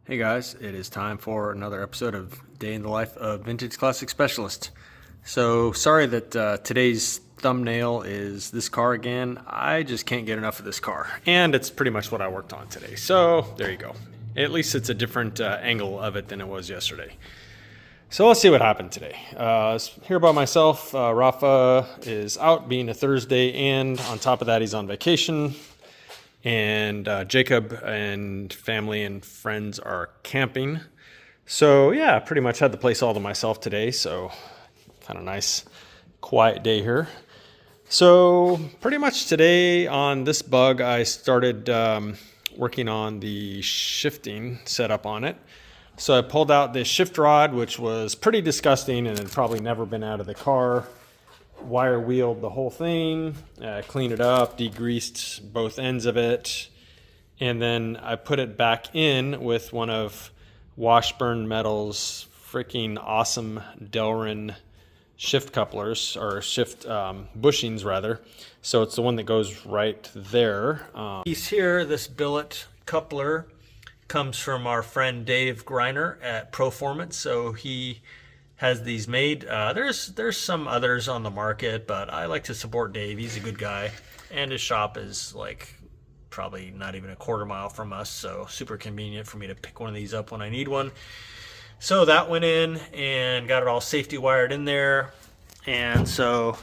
Hey guys, it is time for another episode of Day in the Life of Vintage Classic Specialist. So sorry that today's thumbnail is this car again. I just can't get enough of this car. And it's pretty much what I worked on today. So there you go. At least it's a different angle of it than it was yesterday. So let's see what happened today. Here by myself, Rafa is out being a Thursday, and on top of that he's on vacation. And Jacob and family and friends are camping. So yeah, pretty much had the place all to myself today. So kind of nice, quiet day here. So pretty much today on this bug, I started working on the shifting setup on it. So I pulled out this shift rod, which was pretty disgusting and had probably never been out of the car. Wire wheeled the whole thing, cleaned it up, degreased both ends of it, and then I put it back in with one of Washburn Metal's freaking awesome Delrin shift couplers, or shift bushings rather. So it's the one that goes right there. Piece here, this billet coupler comes from our friend Dave Greiner at Proformance. So he has these made. There's some others on the market, but I like to support Dave. He's a good guy, and his shop is like probably not even a quarter mile from us, so super convenient for me to pick one of these up when I need one. So that went in and got it all safety wired in there, and so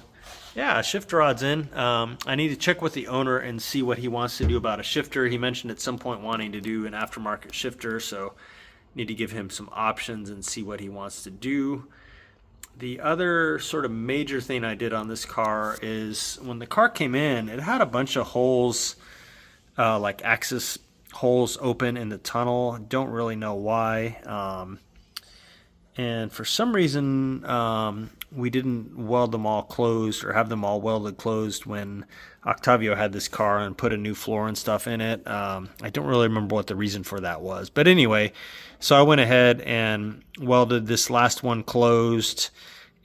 yeah, shift rod's in. I need to check with the owner and see what he wants to do about a shifter. He mentioned at some point wanting to do an aftermarket shifter, so need to give him some options and see what he wants to do. The other sort of major thing I did on this car is when the car came in, it had a bunch of holes, like axis holes open in the tunnel. Don't really know why. And for some reason, we didn't weld them all closed or have them all welded closed when Octavio had this car and put a new floor and stuff in it. I don't really remember what the reason for that was. But anyway, so I went ahead and welded this last one closed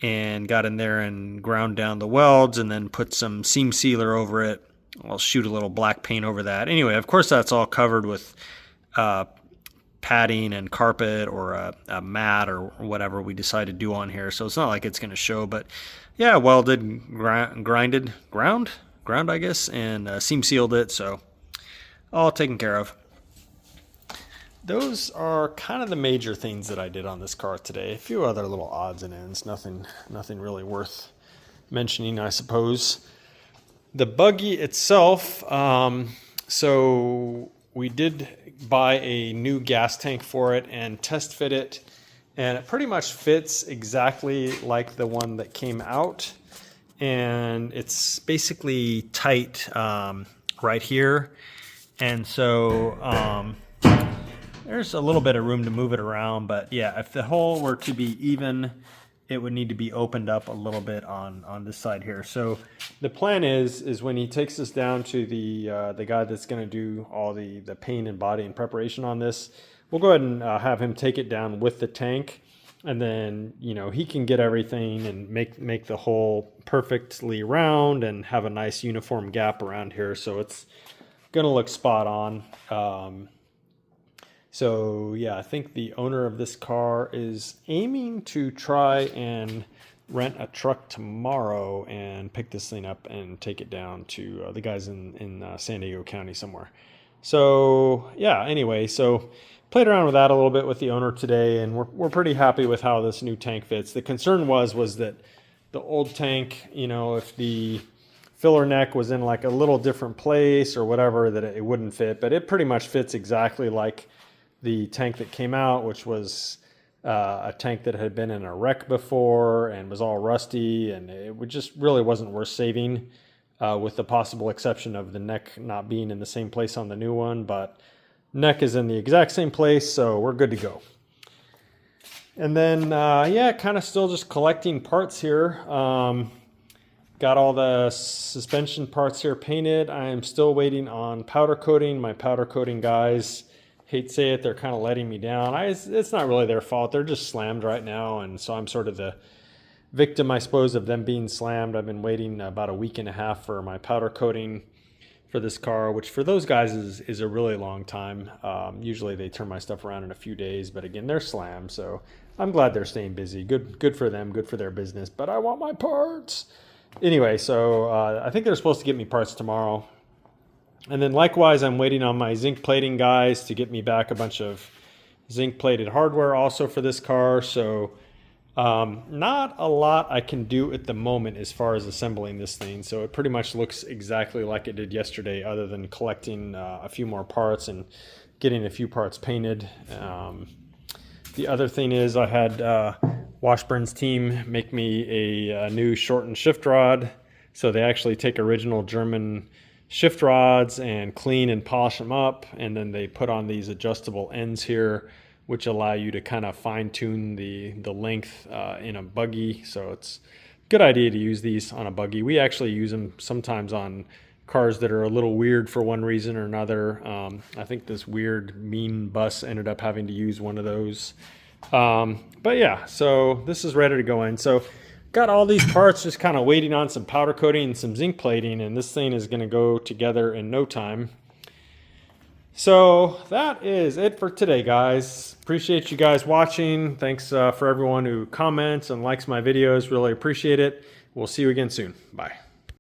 and got in there and ground down the welds and then put some seam sealer over it. I'll shoot a little black paint over that. Anyway, of course, that's all covered with padding and carpet or a mat or whatever we decide to do on here. So it's not like it's going to show, but yeah, welded, ground, I guess, and seam sealed it. So all taken care of. Those are kind of the major things that I did on this car today. A few other little odds and ends, nothing really worth mentioning, I suppose. The buggy itself, so we did buy a new gas tank for it and test fit it, and it pretty much fits exactly like the one that came out, and it's basically tight right here, and so there's a little bit of room to move it around. But yeah, if the hole were to be even, it would need to be opened up a little bit on this side here. So the plan is when he takes this down to the guy that's going to do all the paint and body and preparation on this, we'll go ahead and have him take it down with the tank, and then he can get everything and make the hole perfectly round and have a nice uniform gap around here, so it's going to look spot on. So yeah, I think the owner of this car is aiming to try and rent a truck tomorrow and pick this thing up and take it down to the guys in San Diego County somewhere. So yeah, anyway, so played around with that a little bit with the owner today, and we're pretty happy with how this new tank fits. The concern was that the old tank, if the filler neck was in like a little different place or whatever, that it wouldn't fit, but it pretty much fits exactly like the tank that came out, which was a tank that had been in a wreck before and was all rusty, and it just really wasn't worth saving, with the possible exception of the neck not being in the same place on the new one. But neck is in the exact same place, so we're good to go. And then yeah, kind of still just collecting parts here. Got all the suspension parts here painted. I am still waiting on powder coating. My powder coating guys, hate to say it, they're kind of letting me down. It's not really their fault. They're just slammed right now, and so I'm sort of the victim, I suppose, of them being slammed. I've been waiting about a week and a half for my powder coating for this car, which for those guys is a really long time. Usually they turn my stuff around in a few days, but again, they're slammed, so I'm glad they're staying busy. Good for them, good for their business, but I want my parts. Anyway, so I think they're supposed to get me parts tomorrow. And then likewise, I'm waiting on my zinc plating guys to get me back a bunch of zinc plated hardware also for this car. So not a lot I can do at the moment as far as assembling this thing. So it pretty much looks exactly like it did yesterday, other than collecting a few more parts and getting a few parts painted. The other thing is I had Washburn's team make me a new shortened shift rod. So they actually take original German shift rods and clean and polish them up, and then they put on these adjustable ends here, which allow you to kind of fine tune the length in a buggy. So it's a good idea to use these on a buggy. We actually use them sometimes on cars that are a little weird for one reason or another. I think this weird mean bus ended up having to use one of those. But yeah, so this is ready to go in. So got all these parts just kind of waiting on some powder coating and some zinc plating, and this thing is going to go together in no time. So that is it for today, guys. Appreciate you guys watching. Thanks for everyone who comments and likes my videos. Really appreciate it. We'll see you again soon. Bye.